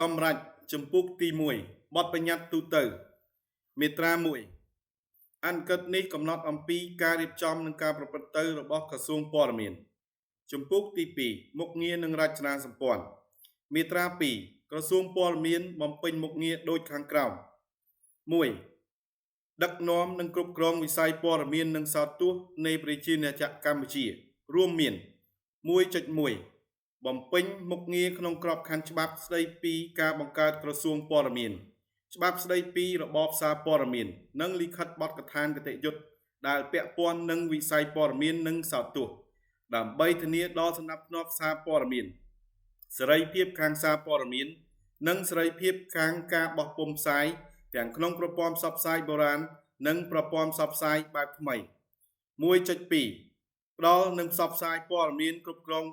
សម្រាប់ចម្ពោះទី1បទបញ្ញត្តិទូទៅមាត្រា1អនុក្រឹត្យនេះកំណត់អំពីការរៀបចំនិងការប្រព្រឹត្តទៅរបស់ក្រសួងព័ត៌មានចម្ពោះទី2មុខងារនិងរចនាសម្ព័ន្ធមាត្រា2ក្រសួងព័ត៌មានបំពេញមុខងារដូចខាងក្រោម1ដឹកនាំនិងគ្រប់គ្រងវិស័យព័ត៌មាននិងសោតទស្សន៍នៃប្រជាណាចក្រកម្ពុជារួមមាន1.1បំពេញមុខងារក្នុងក្របខ័ណ្ឌច្បាប់ស្តីពីការបង្កើតក្រសួងព័ត៌មានច្បាប់ស្តីពីរបបសារព័ត៌មាននិងលិខិតបទកថាគតិយុត្តដែលពាក់ព័ន្ធនឹងវិស័យព័ត៌មាននិងសោតទស្សន៍ដើម្បីធានាដល់សណ្ដាប់ធ្នាប់សារព័ត៌មានសេរីភាពខាងសារព័ត៌មាននិងសេរីភាពខាងការបោះពុម្ពផ្សាយទាំងក្នុងប្រព័ន្ធផ្សព្វផ្សាយបុរាណនិងប្រព័ន្ធផ្សព្វផ្សាយបែបថ្មី1.2ផ្ដល់និងផ្សព្វផ្សាយព័ត៌មានគ្រប់គ្រង